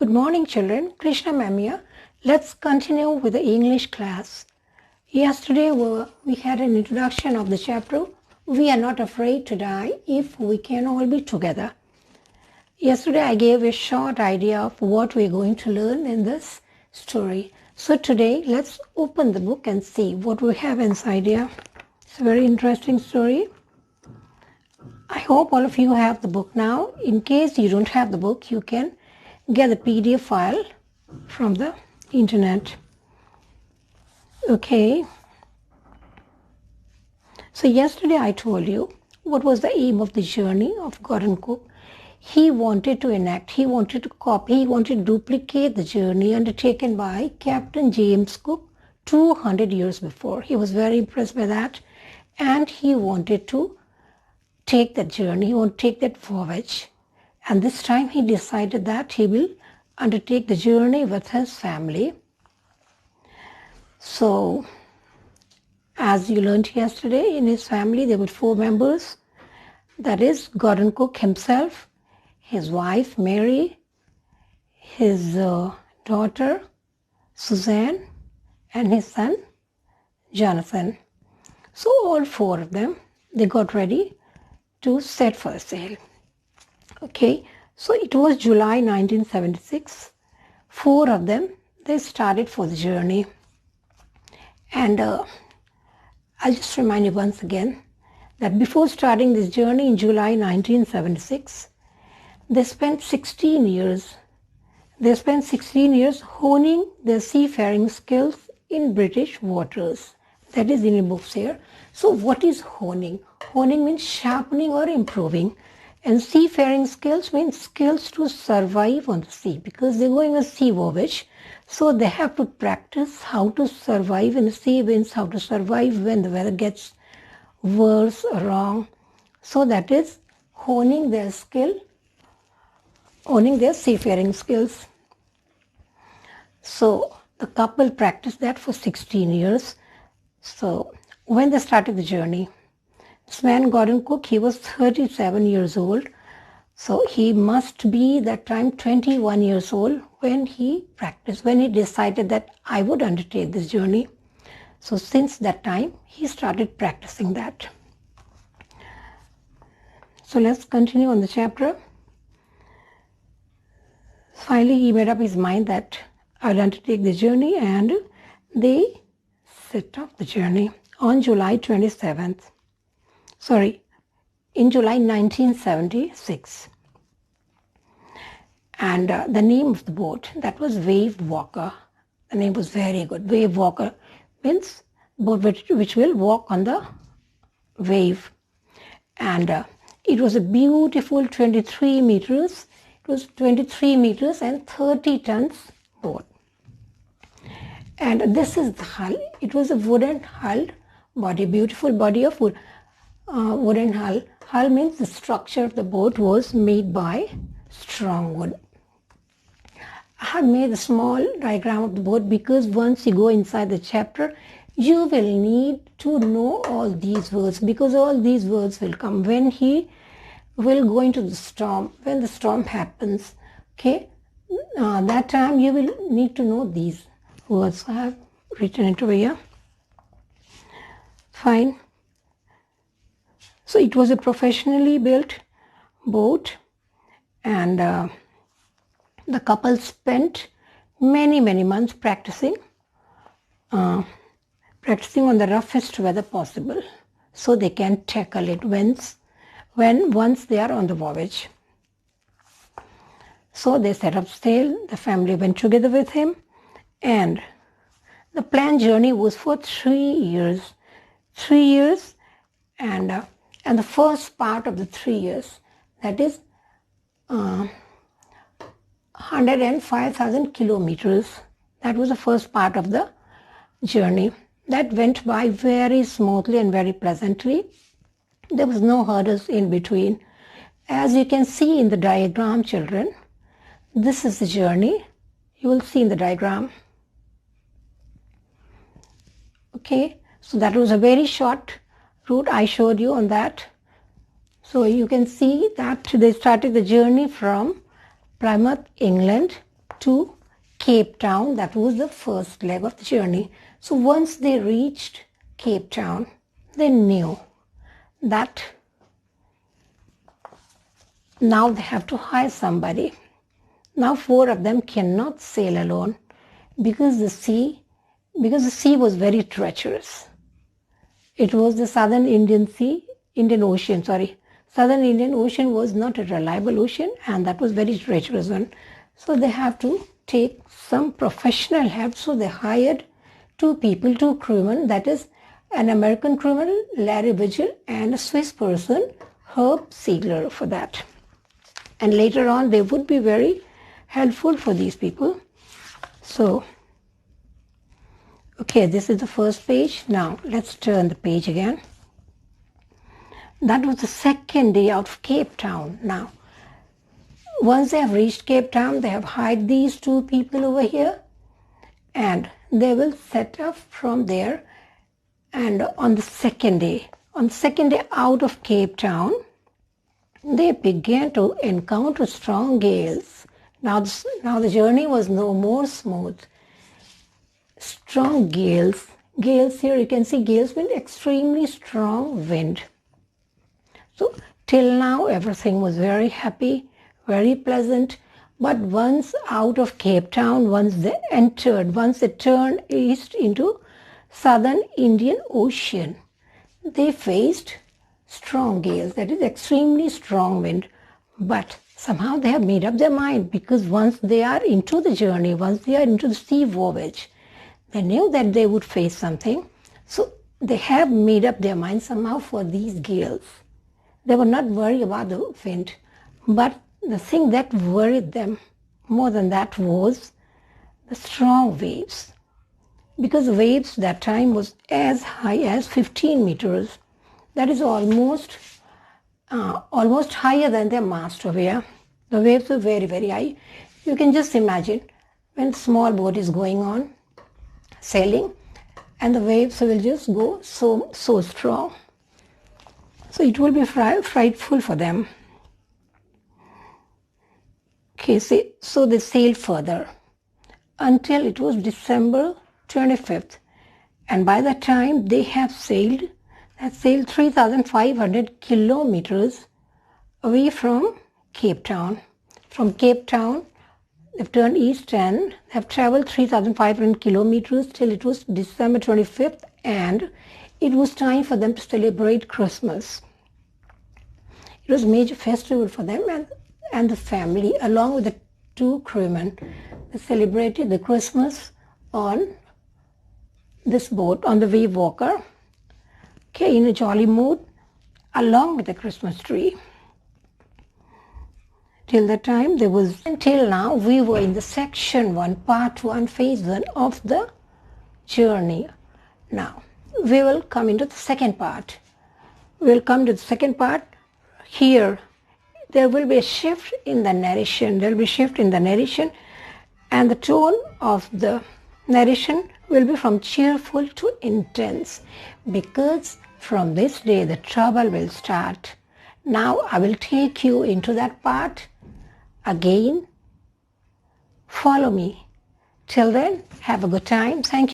Good morning, children. Krishna ma'am here. Let's continue with the English class. Yesterday we had an introduction of the chapter, We Are Not Afraid to Die If We Can All Be Together. Yesterday I gave a short idea of what we're going to learn in this story. So today let's open the book and see what we have inside here. It's a very interesting story. I hope all of you have the book now. In case you don't have the book, you can get the PDF file from the internet. Okay. So yesterday I told you what was the aim of the journey of Gordon Cook. He wanted to enact, he wanted to copy, he wanted to duplicate the journey undertaken by Captain James Cook 200 years before. He was very impressed by that, and he wanted to take that journey, he wanted to take that voyage. And this time he decided that he will undertake the journey with his family. So, as you learned yesterday, in his family there were 4 members. That is Gordon Cook himself, his wife Mary, his daughter Suzanne, and his son Jonathan. So all 4 of them, they got ready to set for sail. Okay, so it was July 1976. 4 of them, they started for the journey. And I'll just remind you once again that before starting this journey in July 1976, they spent 16 years. They spent 16 years honing their seafaring skills in British waters. That is in the books here. So what is honing? Honing means sharpening or improving. And seafaring skills means skills to survive on the sea, because they're going a sea voyage. So they have to practice how to survive in the sea winds, how to survive when the weather gets worse or wrong. So that is honing their skill, honing their seafaring skills. So the couple practiced that for 16 years. So when they started the journey, this man Gordon Cook, he was 37 years old. So he must be that time 21 years old when he practiced, when he decided that I would undertake this journey. So since that time, he started practicing that. So let's continue on the chapter. Finally, he made up his mind that I'll undertake the journey, and they set off the journey on July 27th. In July 1976. And the name of the boat, that was Wave Walker. The name was very good. Wave Walker means boat which will walk on the wave. And it was a beautiful 23 meters. It was 23 meters and 30 tons boat. And this is the hull. It was a wooden hulled body, beautiful body of wood. Wooden hull. Hull means the structure of the boat was made by strong wood. I have made a small diagram of the boat because once you go inside the chapter, you will need to know all these words, because all these words will come when he will go into the storm, when the storm happens. Okay, that time you will need to know these words. I have written it over here. Fine. So it was a professionally built boat, and the couple spent many months practicing on the roughest weather possible, so they can tackle it once they are on the voyage. So they set up sail. The family went together with him, and the planned journey was for 3 years. 3 years, and the first part of the 3 years, that is 105,000 kilometers. That was the first part of the journey. That went by very smoothly and very pleasantly. There was no hurdles in between. As you can see in the diagram, children, this is the journey. You will see in the diagram. Okay, so that was a very short route I showed you on that. So you can see that they started the journey from Plymouth, England, to Cape Town. That was the first leg of the journey. So once they reached Cape Town, they knew that now they have to hire somebody. Now 4 of them cannot sail alone because the sea was very treacherous. It was the Southern Indian Ocean. Southern Indian Ocean was not a reliable ocean, and that was very treacherous one. So they have to take some professional help. So they hired 2 crewmen, that is an American crewman, Larry Vigil, and a Swiss person, Herb Siegler, for that. And later on they would be very helpful for these people. So, okay, this is the first page. Now let's turn the page again. That was the second day out of Cape Town. Now, once they have reached Cape Town, they have hired these 2 people over here, and they will set off from there. And on the second day out of Cape Town, they began to encounter strong gales. Now the journey was no more smooth. Strong gales. Gales here, you can see gales mean extremely strong wind. So till now everything was very happy, very pleasant. But once out of Cape Town, once they turned east into Southern Indian Ocean, they faced strong gales, that is extremely strong wind. But somehow they have made up their mind, because once they are into the journey, once they are into the sea voyage, they knew that they would face something. So they have made up their mind somehow for these gales. They were not worried about the wind, but the thing that worried them more than that was the strong waves. Because the waves that time was as high as 15 meters. That is almost higher than their mast over here. The waves were very, very high. You can just imagine when a small boat is going on, sailing, and the waves will just go so strong. So it will be frightful for them. Okay, so they sailed further until it was December 25th. And by that time they have sailed 3,500 kilometers away from Cape Town. From Cape Town, they've turned east and have traveled 3,500 kilometers till it was December 25th, and it was time for them to celebrate Christmas. It was a major festival for them and the family, along with the 2 crewmen. They celebrated the Christmas on this boat, on the Wave Walker, okay, in a jolly mood, along with the Christmas tree. Till that time, until now, we were in the section 1, part 1, phase 1 of the journey. Now, we will come into the second part. Here, there will be a shift in the narration. And the tone of the narration will be from cheerful to intense, because from this day the trouble will start. Now I will take you into that part again. Follow me. Till then, have a good time. Thank you.